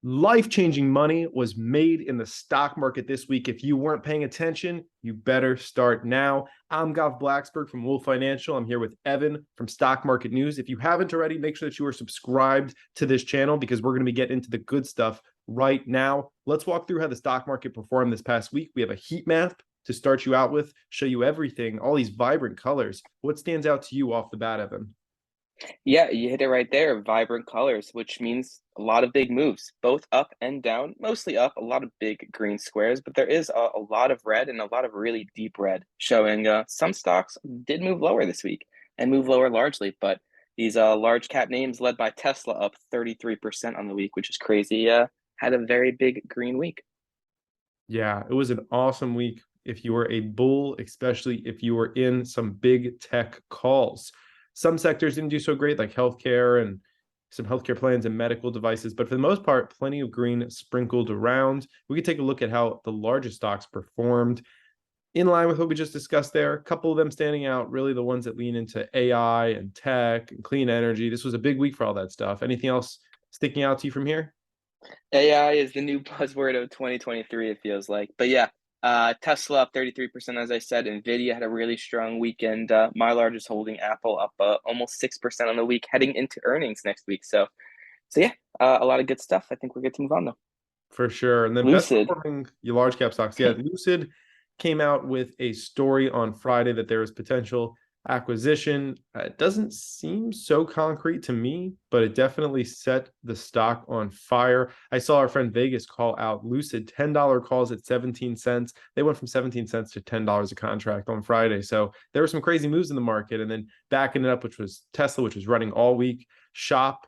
Life-changing money was made in the stock market this week. If you weren't paying attention, you better start now. I'm Gav Blacksburg from Wolf Financial. I'm here with Evan from Stock Market News. If you haven't already, make sure that you are subscribed to this channel because we're going to be getting into the good stuff right now. Let's walk through how the stock market performed this past week. We have a heat map to start you out with, show you everything, all these vibrant colors. What stands out to you off the bat, Evan? Yeah, you hit it right there. Vibrant colors, which means a lot of big moves, both up and down, mostly up, a lot of big green squares, but there is a lot of red and a lot of really deep red, showing some stocks did move lower this week and move lower largely. But these large cap names led by Tesla up 33% on the week, which is crazy. Had a very big green week. Yeah, it was an awesome week if you were a bull, especially if you were in some big tech calls. Some sectors didn't do so great, like healthcare and some healthcare plans and medical devices, but for the most part, plenty of green sprinkled around. We could take a look at how the largest stocks performed in line with what we just discussed there. A couple of them standing out, really the ones that lean into AI and tech and clean energy. This was a big week for all that stuff. Anything else sticking out to you from here? AI is the new buzzword of 2023, it feels like. But yeah, Tesla up 33%, as I said. Nvidia had a really strong weekend. My largest holding, Apple, up almost 6% on the week, heading into earnings next week. So yeah, a lot of good stuff. I think we're good to move on though. For sure. And then best Lucid. performing your large cap stocks. Yeah, Lucid came out with a story on Friday that there was potential acquisition. It doesn't seem so concrete to me, but it definitely set the stock on fire. I saw our friend Vegas call out Lucid $10 calls at 17 cents. They went from 17 cents to $10 a contract on Friday. So there were some crazy moves in the market. And then backing it up, which was Tesla, which was running all week. Shop,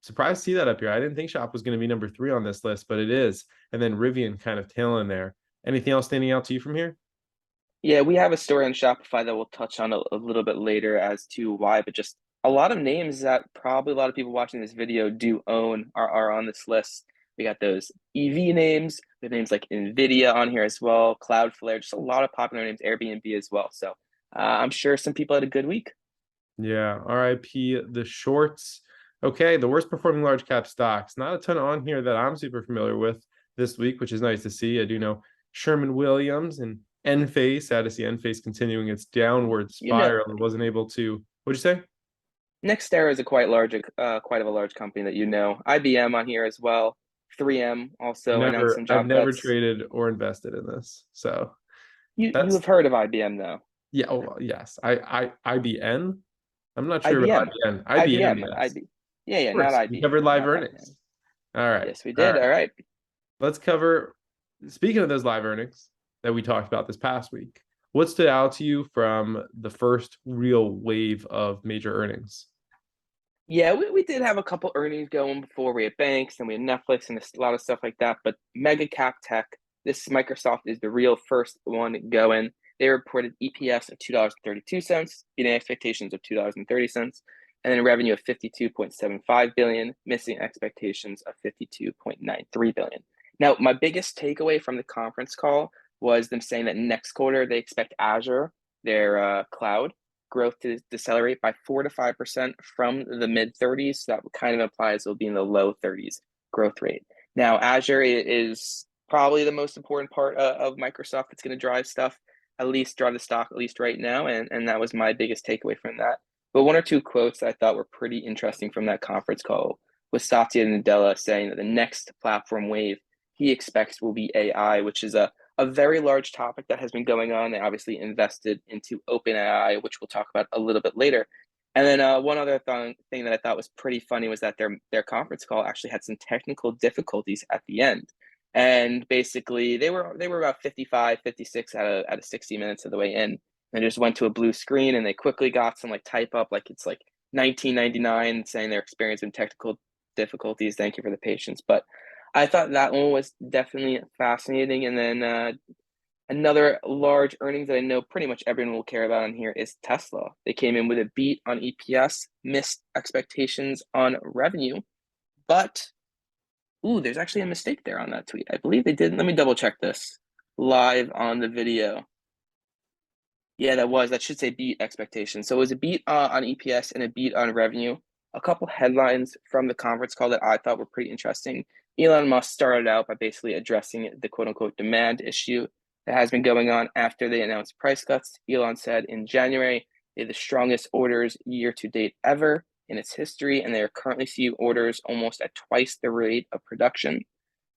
surprised to see that up here. I didn't think Shop was going to be number 3 on this list, but it is. And then Rivian kind of tailing there. Anything else standing out to you from here? Yeah, we have a story on Shopify that we'll touch on a little bit later as to why, but just a lot of names that probably a lot of people watching this video do own are on this list. We got those EV names, the names like Nvidia on here as well, Cloudflare, just a lot of popular names, Airbnb as well. So I'm sure some people had a good week. Yeah, RIP the shorts. Okay, the worst performing large cap stocks. Not a ton on here that I'm super familiar with this week, which is nice to see. I do know Sherman Williams and Enphase. Sad to see Enphase continuing its downward You know, spiral. It wasn't able to. What'd you say? Nextera is a quite of a large company that you know. IBM on here as well. 3M also announced some I've job never cuts. traded or invested in this. So You that's have heard of IBM though. yeah. Oh, yes. IBN. I'm not sure about IBM. IBN. IBM, IBM. yes. IB. Yeah, yeah, Of not course. We IBM. covered live Not earnings. IBM. All right. Yes, we All did. right. All right. Let's cover, speaking of those live earnings that we talked about this past week, what stood out to you from the first real wave of major earnings? Yeah, we did have a couple earnings going before. We had banks and we had Netflix and a lot of stuff like that. But mega cap tech, this Microsoft is the real first one going. They reported EPS of $2.32, beating expectations of $2.30, and then revenue of 52.75 billion, missing expectations of 52.93 billion. Now, my biggest takeaway from the conference call was them saying that next quarter they expect Azure, their cloud, growth to decelerate by 4 to 5% from the mid 30s. So that kind of implies it'll be in the low 30s growth rate. Now, Azure is probably the most important part of Microsoft that's going to drive stuff, at least drive the stock, at least right now. And that was my biggest takeaway from that. But one or two quotes that I thought were pretty interesting from that conference call was Satya Nadella saying that the next platform wave he expects will be AI, which is a very large topic that has been going on. They obviously invested into OpenAI, which we'll talk about a little bit later. And then one other thing that I thought was pretty funny was that their conference call actually had some technical difficulties at the end. And basically they were about 55, 56 out of 60 minutes of the way in. They just went to a blue screen and they quickly got some like type up like it's like 1999 saying they're experiencing technical difficulties. Thank you for the patience. But I thought that one was definitely fascinating. And then another large earnings that I know pretty much everyone will care about on here is Tesla. They came in with a beat on EPS, missed expectations on revenue, but ooh, there's actually a mistake there on that tweet. I believe they did. Let me double check this live on the video. Yeah, that should say beat expectations. So it was a beat on EPS and a beat on revenue. a couple headlines from the conference call that I thought were pretty interesting. Elon Musk started out by basically addressing the quote unquote demand issue that has been going on after they announced price cuts. Elon said in January, they had the strongest orders year to date ever in its history, and they are currently seeing orders almost at twice the rate of production.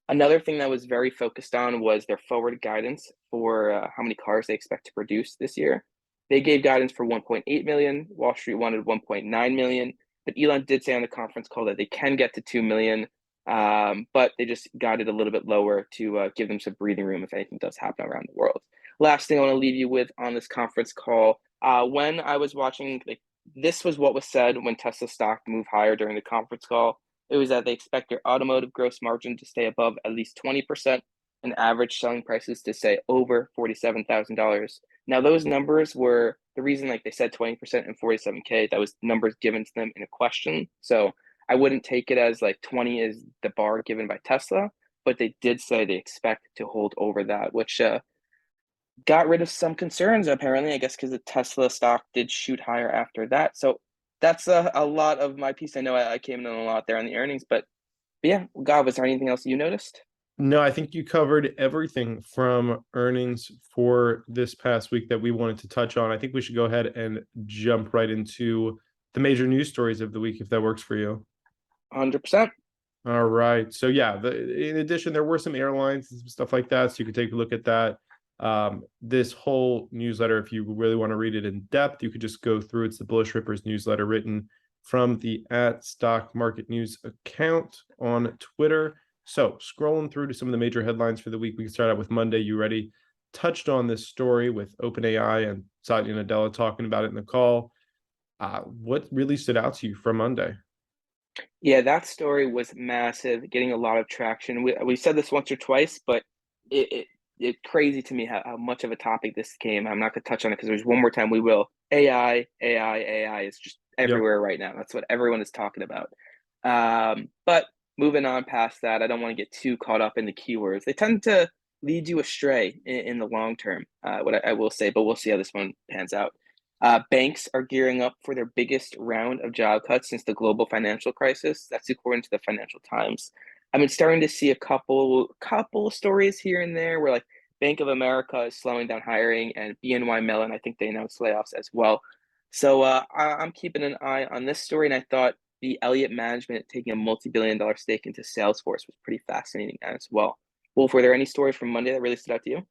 Another thing that was very focused on was their forward guidance for how many cars they expect to produce this year. They gave guidance for 1.8 million. Wall Street wanted 1.9 million, but Elon did say on the conference call that they can get to 2 million, but they just guided a little bit lower to give them some breathing room if anything does happen around the world. Last thing I want to leave you with on this conference call, when I was watching, like, this was what was said when Tesla stock moved higher during the conference call. It was that they expect their automotive gross margin to stay above at least 20% and average selling prices to say over $47,000. Now, those numbers were the reason, like they said 20% and 47K, that was numbers given to them in a question. So I wouldn't take it as like 20 is the bar given by Tesla, but they did say they expect to hold over that, which got rid of some concerns apparently, I guess, because the Tesla stock did shoot higher after that. So that's a lot of my piece. I know I came in a lot there on the earnings, but yeah, God, was there anything else you noticed? No, I think you covered everything from earnings for this past week that we wanted to touch on. I think we should go ahead and jump right into the major news stories of the week, if that works for you. 100%. All right. So yeah, in addition, there were some airlines and some stuff like that. So you could take a look at that. This whole newsletter, if you really want to read it in depth, you could just go through. It's the Bullish Rippers newsletter written from the @StockMarketNews account on Twitter. So scrolling through to some of the major headlines for the week, we can start out with Monday. You ready? Touched on this story with OpenAI and Satya Nadella talking about it in the call. What really stood out to you from Monday? Yeah, that story was massive, getting a lot of traction. We said this once or twice, but it, it it's crazy to me how much of a topic this came. I'm not gonna touch on it because there's one more time we will. AI is just Yep. everywhere right now. That's what everyone is talking about. But moving on past that, I don't want to get too caught up in the keywords. They tend to lead you astray in the long term. What I will say, but we'll see how this one pans out. Banks are gearing up for their biggest round of job cuts since the global financial crisis. That's according to the Financial Times. I've been starting to see a couple stories here and there where like Bank of America is slowing down hiring, and BNY Mellon, I think they announced layoffs as well. So I'm keeping an eye on this story, and I thought the Elliott Management taking a multi-billion-dollar stake into Salesforce was pretty fascinating as well. Wolf, were there any stories from Monday that really stood out to you?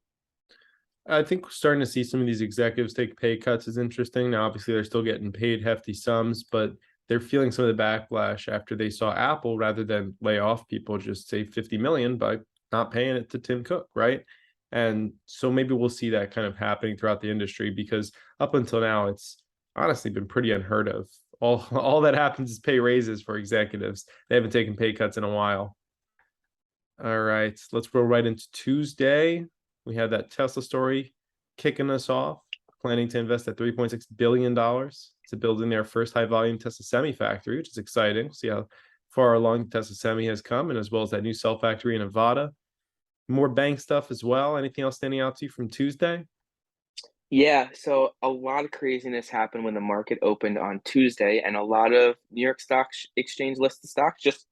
I think starting to see some of these executives take pay cuts is interesting. Now, obviously, they're still getting paid hefty sums, but they're feeling some of the backlash after they saw Apple, rather than lay off people, just save 50 million by not paying it to Tim Cook, right? And so maybe we'll see that kind of happening throughout the industry, because up until now, it's honestly been pretty unheard of. All that happens is pay raises for executives. They haven't taken pay cuts in a while. All right, let's go right into Tuesday. We have that Tesla story kicking us off, planning to invest at $3.6 billion to building their first high volume Tesla Semi factory, which is exciting. See how far along Tesla Semi has come, and as well as that new cell factory in Nevada. More bank stuff as well. Anything else standing out to you from Tuesday? Yeah, so a lot of craziness happened when the market opened on Tuesday, and a lot of New York Stock Exchange listed stocks just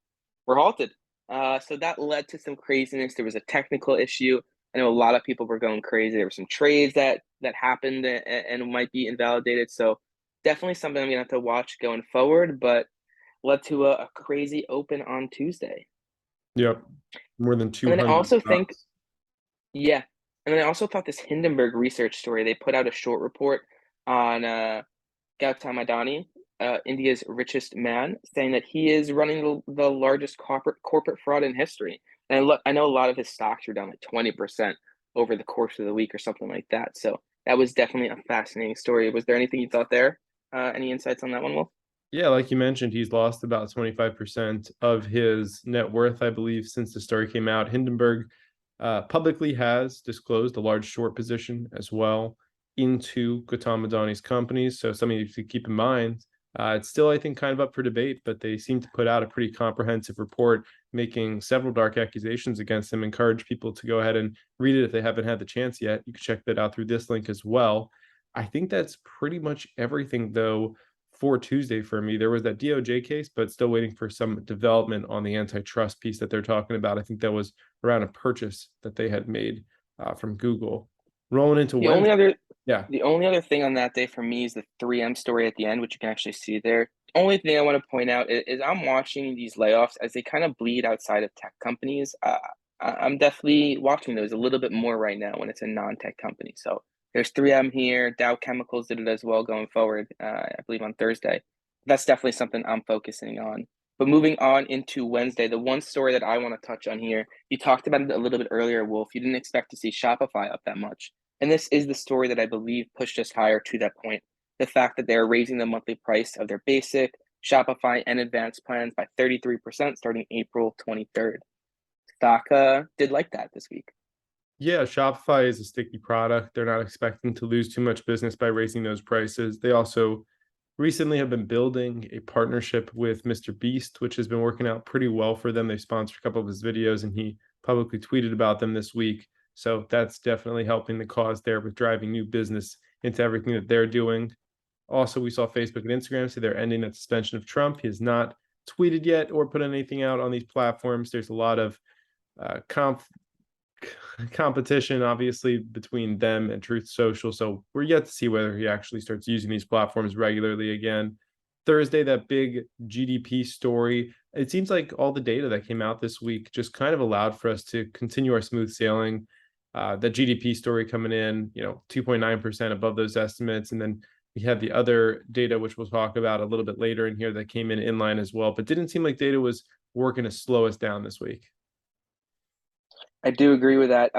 were halted. So that led to some craziness. There was a technical issue. I know a lot of people were going crazy. There were some trades that happened and might be invalidated. So definitely something I'm gonna have to watch going forward. But led to a crazy open on Tuesday. Yep. More than And then I 200 also think stocks. yeah. And then I also thought this Hindenburg research story, they put out a short report on Gautam Adani, India's richest man, saying that he is running the largest corporate fraud in history. And look, I know a lot of his stocks are down like 20% over the course of the week or something like that. So that was definitely a fascinating story. Was there anything you thought there? Any insights on that one, Wolf? Yeah, like you mentioned, he's lost about 25% of his net worth, I believe, since the story came out. Hindenburg publicly has disclosed a large short position as well into Gautam Adani's companies. So something to keep in mind. It's still, I think, kind of up for debate, but they seem to put out a pretty comprehensive report making several dark accusations against him. Encourage people to go ahead and read it if they haven't had the chance yet. You can check that out through this link as well. I think that's pretty much everything, though, for Tuesday for me. There was that DOJ case, but still waiting for some development on the antitrust piece that they're talking about. I think that was around a purchase that they had made from Google. Rolling into The Wednesday. only other Yeah. the only other thing on that day for me is the 3M story at the end, which you can actually see there. Only thing I want to point out is I'm watching these layoffs as they kind of bleed outside of tech companies. I'm definitely watching those a little bit more right now when it's a non-tech company. So there's 3M here. Dow Chemicals did it as well going forward, I believe on Thursday. That's definitely something I'm focusing on. But moving on into Wednesday, the one story that I want to touch on here, you talked about it a little bit earlier, Wolf. You didn't expect to see Shopify up that much. And this is the story that I believe pushed us higher to that point. The fact that they're raising the monthly price of their basic, Shopify, and advanced plans by 33% starting April 23rd. Stock did like that this week. Yeah, Shopify is a sticky product. They're not expecting to lose too much business by raising those prices. They also recently have been building a partnership with Mr. Beast, which has been working out pretty well for them. They sponsored a couple of his videos and he publicly tweeted about them this week. So that's definitely helping the cause there with driving new business into everything that they're doing. Also, we saw Facebook and Instagram say they're ending that suspension of Trump. He has not tweeted yet or put anything out on these platforms. There's a lot of competition, obviously, between them and Truth Social. So we're yet to see whether he actually starts using these platforms regularly again. Thursday, that big GDP story. It seems like all the data that came out this week just kind of allowed for us to continue our smooth sailing. The GDP story coming in, 2.9% above those estimates. And then we had the other data, which we'll talk about a little bit later in here, that came in line as well, but didn't seem like data was working to slow us down this week. I do agree with that.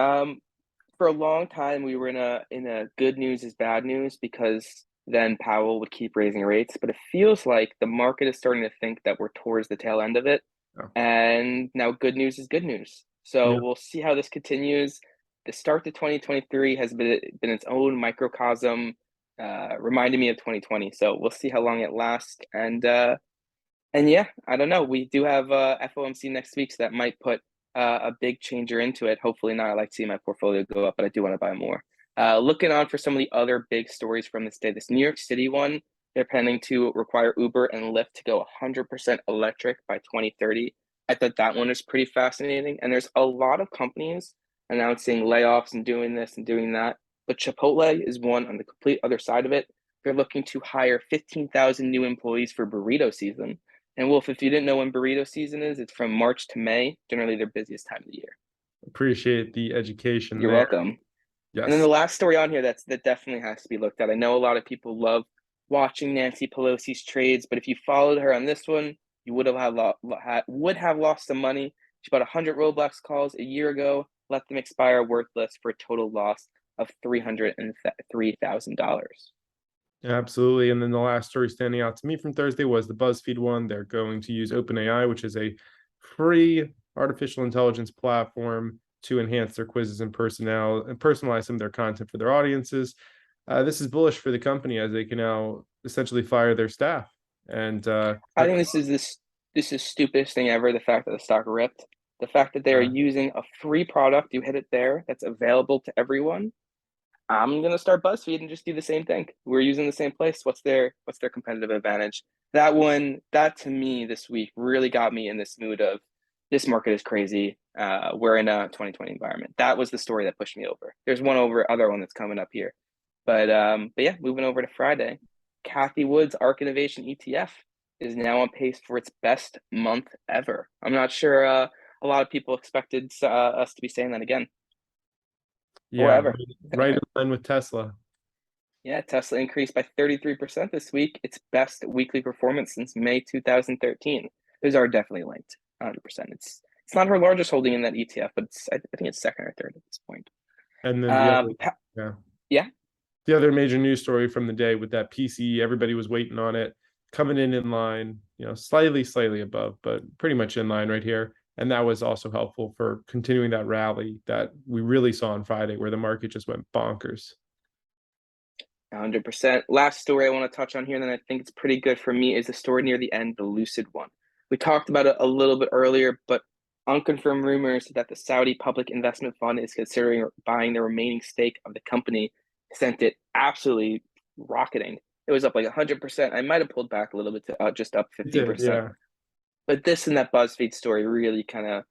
For a long time, we were in a good news is bad news because then Powell would keep raising rates. But it feels like the market is starting to think that we're towards the tail end of it, Oh. and now good news is good news. So Yeah. we'll see how this continues. The start to 2023 has been its own microcosm, reminding me of 2020. So we'll see how long it lasts. And yeah, I don't know. We do have FOMC next week, so that might put a big changer into it. Hopefully not. I like seeing my portfolio go up, but I do want to buy more. Looking on for some of the other big stories from this day. This New York City one, they're planning to require Uber and Lyft to go 100% electric by 2030. I thought that one is pretty fascinating. And there's a lot of companies announcing layoffs and doing this and doing that. But Chipotle is one on the complete other side of it. They're looking to hire 15,000 new employees for burrito season. And Wolf, if you didn't know when burrito season is, it's from March to May, generally their busiest time of the year. Appreciate the education You're there. welcome. And then Yes. the last story on here that definitely has to be looked at. I know a lot of people love watching Nancy Pelosi's trades, but if you followed her on this one, you would have lost some money. She bought 100 Roblox calls a year ago, let them expire worthless for a total loss of $303,000. Absolutely. And then the last story standing out to me from Thursday was the BuzzFeed one. They're going to use OpenAI, which is a free artificial intelligence platform to enhance their quizzes and personalize some of their content for their audiences. This is bullish for the company as they can now essentially fire their staff. And I think this is stupidest thing ever. The fact that the stock ripped, the fact that they are using a free product, you hit it there, that's available to everyone. I'm gonna start BuzzFeed and just do the same thing. We're using the same place. What's their competitive advantage? That to me this week really got me in this mood of this market is crazy. We're in a 2020 environment. That was the story that pushed me over. There's other one that's coming up here. But yeah, moving over to Friday. Cathie Wood's ARK Innovation ETF is now on pace for its best month ever. I'm not sure a lot of people expected us to be saying that again. Or yeah, ever. right in line with Tesla. Yeah, Tesla increased by 33% this week, its best weekly performance since May 2013. Those are definitely linked, 100%. It's not her largest holding in that ETF, but I think it's second or third at this point. And then Yeah. The other major news story from the day with that PCE, everybody was waiting on it, coming in line, slightly above, but pretty much in line right here. And that was also helpful for continuing that rally that we really saw on Friday where the market just went bonkers. 100%. Last story I want to touch on here, and then I think it's pretty good for me, is the story near the end, the Lucid one. We talked about it a little bit earlier, but unconfirmed rumors that the Saudi Public Investment Fund is considering buying the remaining stake of the company sent it absolutely rocketing. it was up like 100%. I might have pulled back a little bit to just up It did, 50%. yeah. But this and that BuzzFeed story really kind of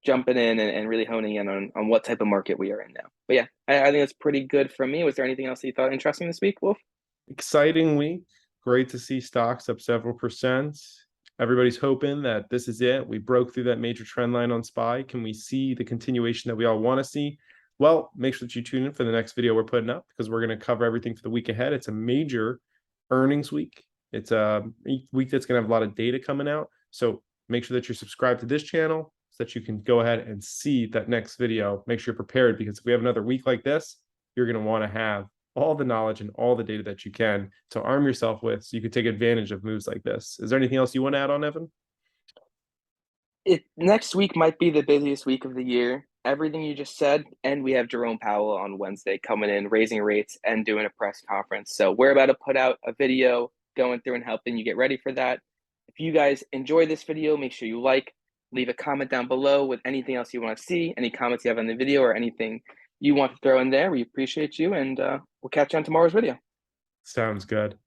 jumping in and really honing in on what type of market we are in now. But yeah, I think that's pretty good from me. Was there anything else that you thought interesting this week, Wolf? Exciting week. Great to see stocks up several percent. Everybody's hoping that this is it. We broke through that major trend line on SPY. Can we see the continuation that we all want to see? Well, make sure that you tune in for the next video we're putting up, because we're going to cover everything for the week ahead. It's a major earnings week. It's a week that's going to have a lot of data coming out. So make sure that you're subscribed to this channel so that you can go ahead and see that next video. Make sure you're prepared, because if we have another week like this, you're going to want to have all the knowledge and all the data that you can to arm yourself with, so you can take advantage of moves like this. Is there anything else you want to add on, Evan? Next week might be the busiest week of the year. Everything you just said, and we have Jerome Powell on Wednesday coming in, raising rates and doing a press conference. So we're about to put out a video going through and helping you get ready for that. If you guys enjoy this video, make sure you leave a comment down below with anything else you want to see, any comments you have on the video, or anything you want to throw in there. We appreciate you, and we'll catch you on tomorrow's video. Sounds good.